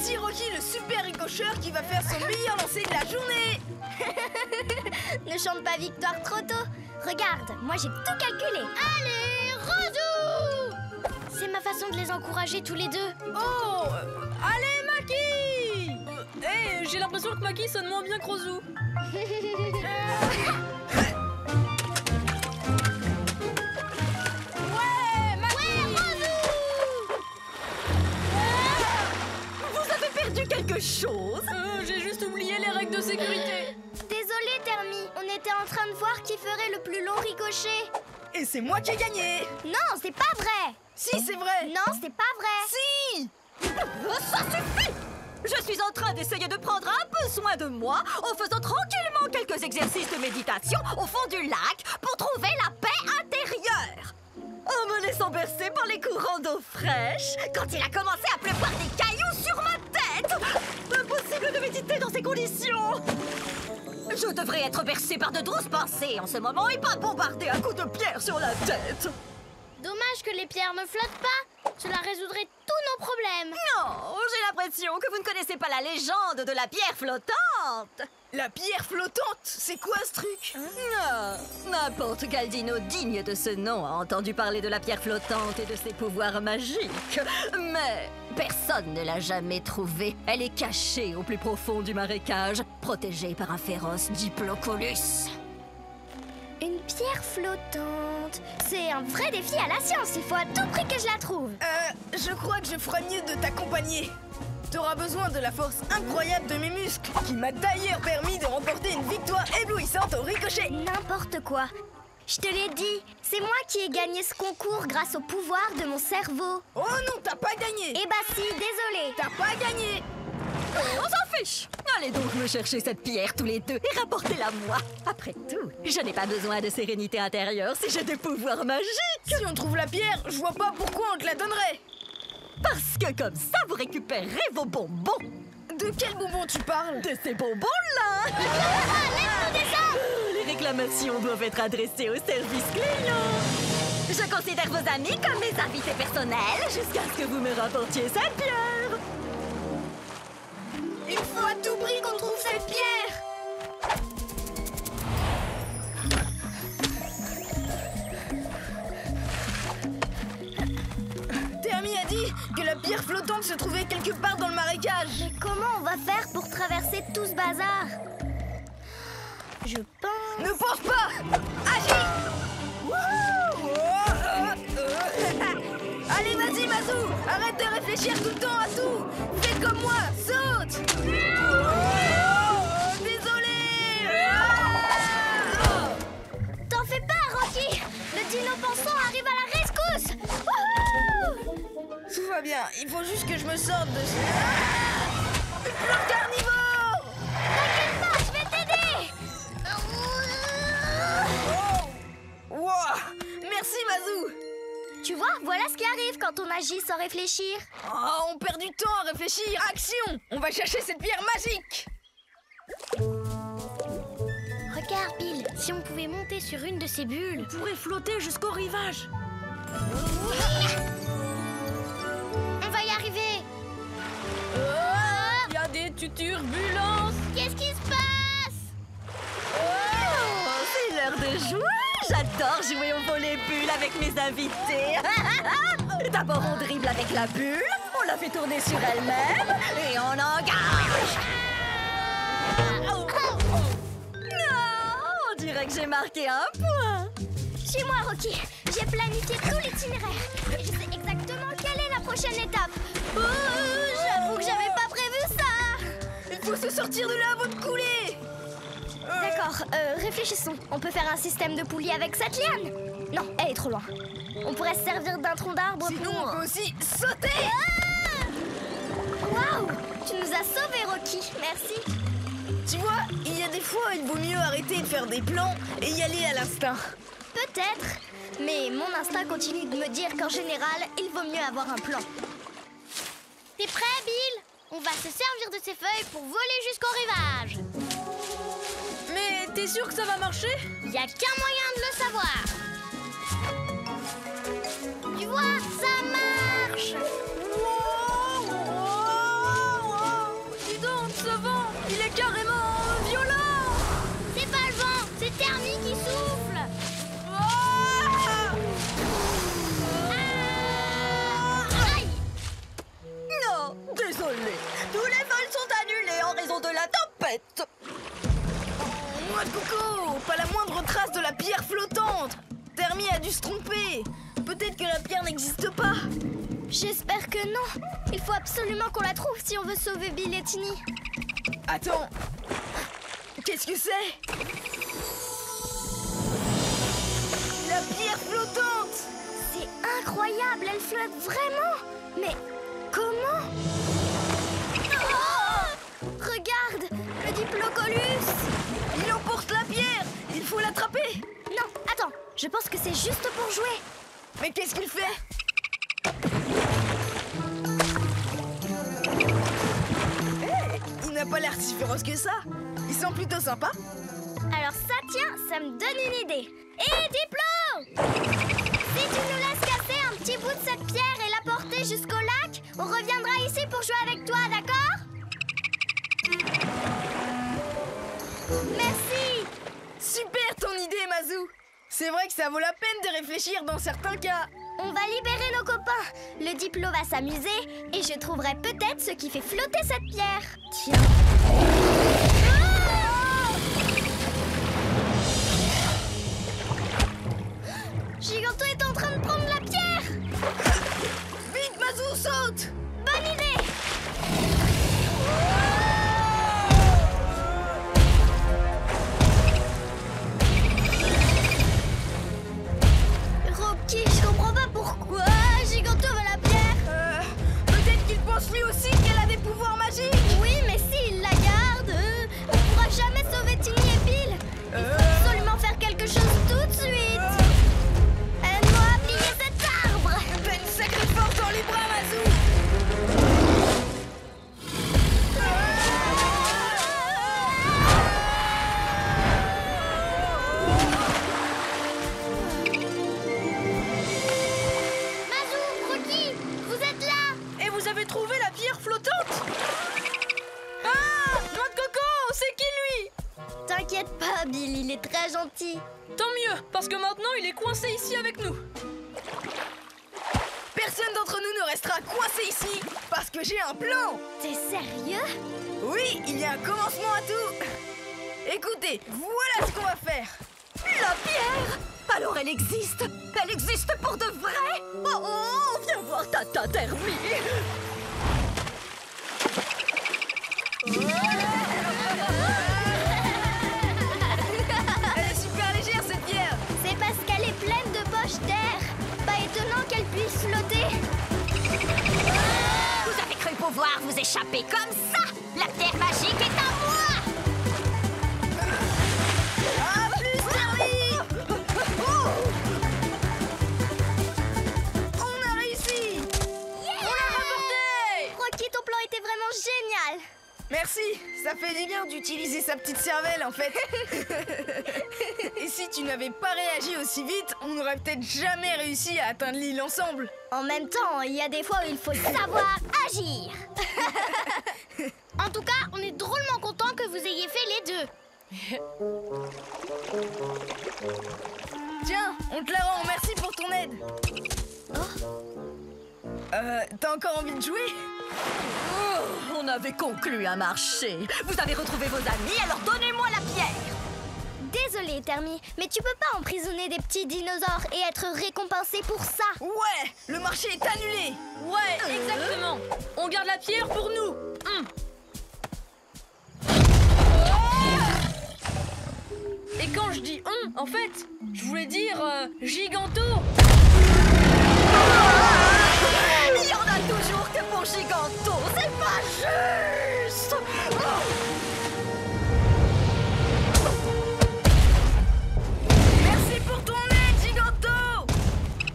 Voici Rocky, le super ricocheur qui va faire son meilleur lancer de la journée. Ne chante pas victoire trop tôt. Regarde, moi j'ai tout calculé. Allez, Rosou! C'est ma façon de les encourager tous les deux. Oh, allez, Maki! J'ai l'impression que Maki sonne moins bien que Rosou. Quelque chose. J'ai juste oublié les règles de sécurité. Désolée, Thermi. On était en train de voir qui ferait le plus long ricochet. Et c'est moi qui ai gagné. Non, c'est pas vrai. Si, c'est vrai. Non, c'est pas vrai. Si. Ça suffit. Je suis en train d'essayer de prendre un peu soin de moi en faisant tranquillement quelques exercices de méditation au fond du lac pour trouver la paix intérieure. En me laissant bercer par les courants d'eau fraîche, quand il a commencé à pleuvoir des cailloux sur ma tête. Impossible de méditer dans ces conditions. Je devrais être bercée par de douces pensées en ce moment et pas bombardée à coups de pierre sur la tête. Dommage que les pierres ne flottent pas. Cela résoudrait tous nos problèmes. Non, j'ai l'impression que vous ne connaissez pas la légende de la pierre flottante. La pierre flottante, c'est quoi ce truc? N'importe quel dino digne de ce nom a entendu parler de la pierre flottante et de ses pouvoirs magiques. Mais personne ne l'a jamais trouvée. Elle est cachée au plus profond du marécage, protégée par un féroce Diplocolus. Une pierre flottante. C'est un vrai défi à la science. Il faut à tout prix que je la trouve. Je crois que je ferais mieux de t'accompagner. T'auras besoin de la force incroyable de mes muscles, qui m'a d'ailleurs permis de remporter une victoire éblouissante au ricochet. N'importe quoi. Je te l'ai dit, c'est moi qui ai gagné ce concours grâce au pouvoir de mon cerveau. Oh non, t'as pas gagné. Eh bah si, désolé. T'as pas gagné. On s'en fiche. Allez donc me chercher cette pierre tous les deux et rapportez-la moi. Après tout, je n'ai pas besoin de sérénité intérieure si j'ai des pouvoirs magiques. Si on trouve la pierre, je vois pas pourquoi on te la donnerait. Parce que comme ça, vous récupérerez vos bonbons. De quel bonbon tu parles? De ces bonbons-là. Laisse-nous descendre. Les réclamations doivent être adressées au service client. Je considère vos amis comme mes invités personnels jusqu'à ce que vous me rapportiez cette pierre. Il faut à tout prix qu'on trouve cette pierre. Thermi a dit que la pierre flottante se trouvait quelque part dans le marécage. Mais comment on va faire pour traverser tout ce bazar? Je pense... Ne pense pas. Agis. Allez, vas-y, Mazou. Arrête de réfléchir tout le temps à tout. Fais comme moi, saute. Désolé. T'en fais pas, Rocky. Le dino pensant arrive à la rescousse. Wouhou! Tout va bien, il faut juste que je me sorte de ce... Une plante carnivore. T'inquiète pas, je vais t'aider. Wow. Merci, Mazou. Tu vois, voilà ce qui arrive quand on agit sans réfléchir. Oh, on perd du temps à réfléchir. Action. On va chercher cette pierre magique. Regarde, Bill, si on pouvait monter sur une de ces bulles. On pourrait flotter jusqu'au rivage. On va y arriver. Il y a des turbulences. Qu'est-ce qui se passe? Oh, c'est l'heure de jouer. J'adore jouer au volley-bulle avec mes invités. D'abord, on dribble avec la bulle, on la fait tourner sur elle-même et on engage. On dirait que j'ai marqué un point. Suis-moi, Rocky. J'ai planifié tout l'itinéraire. Et je sais exactement quelle est la prochaine étape. J'avoue que j'avais pas prévu ça. Il faut se sortir de là avant de couler. D'accord, réfléchissons. On peut faire un système de poulies avec cette liane? Non, elle est trop loin. On pourrait se servir d'un tronc d'arbre Sinon, pour... on peut aussi sauter. Waouh! Tu nous as sauvés, Rocky. Merci. Tu vois, il y a des fois, il vaut mieux arrêter de faire des plans et y aller à l'instinct. Peut-être. Mais mon instinct continue de me dire qu'en général, il vaut mieux avoir un plan. T'es prêt, Bill? On va se servir de ces feuilles pour voler jusqu'au rivage. Mais t'es sûr que ça va marcher? Y a qu'un moyen de le savoir. Tu vois, ça marche. fond de la tempête. Noix de coco, pas la moindre trace de la pierre flottante. Termi a dû se tromper. Peut-être que la pierre n'existe pas. J'espère que non. Il faut absolument qu'on la trouve si on veut sauver Bill et Tini. Attends. Qu'est-ce que c'est? La pierre flottante! C'est incroyable, elle flotte vraiment. Mais comment? Oh! Regarde, le Diplodocus. Il emporte la pierre! Il faut l'attraper! Non, attends, je pense que c'est juste pour jouer. Mais qu'est-ce qu'il fait? Hey, il n'a pas l'air si féroce que ça. Il semble plutôt sympa. Alors ça, tiens, ça me donne une idée. Hé, Diplo! Si tu nous laisses casser un petit bout de cette pierre et la porter jusqu'au lac, on reviendra ici pour jouer avec toi, d'accord? Merci! Super ton idée, Mazou. C'est vrai que ça vaut la peine de réfléchir dans certains cas. On va libérer nos copains. Le Diplo va s'amuser et je trouverai peut-être ce qui fait flotter cette pierre. Tiens. Giganto est en train de prendre la pierre. Vite, Mazou, saute! Bonne idée. Rocky, je comprends pas pourquoi Giganto veut la pierre. Peut-être qu'il pense lui aussi qu'elle a des pouvoirs magiques. Oui, mais s'il la garde, on pourra jamais sauver Tini et Bill. Il faut absolument faire quelque chose tout de suite. Aide-moi à plier cet arbre. T'as une sacrée force dans les bras, Mazou. Mazou, Rocky, vous êtes là. Et vous avez trouvé la pierre flottante? Ah! Noix de coco, c'est qui lui? T'inquiète pas, Bill, il est très gentil. Tant mieux, parce que maintenant il est coincé ici avec nous. Personne d'entre nous ne restera coincé ici parce que j'ai un plan. T'es sérieux? Oui, il y a un commencement à tout. Écoutez, voilà ce qu'on va faire. La pierre! Alors elle existe! Elle existe pour de vrai! Oh, viens voir Tata Termi! Elle est super légère, cette pierre. C'est parce qu'elle est pleine de poches d'air. Pas étonnant qu'elle puisse flotter. Vous avez cru pouvoir vous échapper comme ça! La pierre magique est à moi! Ah, plus Termi. On a réussi. On l'a rapporté! Rocky, ton plan était vraiment génial. Merci, ça fait du bien d'utiliser sa petite cervelle en fait. Et si tu n'avais pas réagi aussi vite, on n'aurait peut-être jamais réussi à atteindre l'île ensemble. En même temps, il y a des fois où il faut savoir agir. En tout cas, on est drôlement contents que vous ayez fait les deux. Tiens, on te la rend, merci pour ton aide. T'as encore envie de jouer? Oh, on avait conclu un marché. Vous avez retrouvé vos amis, alors donnez-moi la pierre! Désolée, Termi, mais tu peux pas emprisonner des petits dinosaures et être récompensé pour ça. Ouais, le marché est annulé. Ouais, exactement. On garde la pierre pour nous. Et quand je dis on, en fait, je voulais dire Giganto. Il y en a toujours que pour Giganto, c'est pas juste! Merci pour ton aide, Giganto.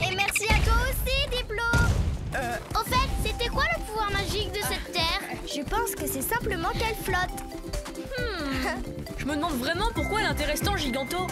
Et merci à toi aussi, Diplo. Au fait, c'était quoi le pouvoir magique de cette terre? Je pense que c'est simplement qu'elle flotte. Je me demande vraiment pourquoi elle intéresse tant Giganto.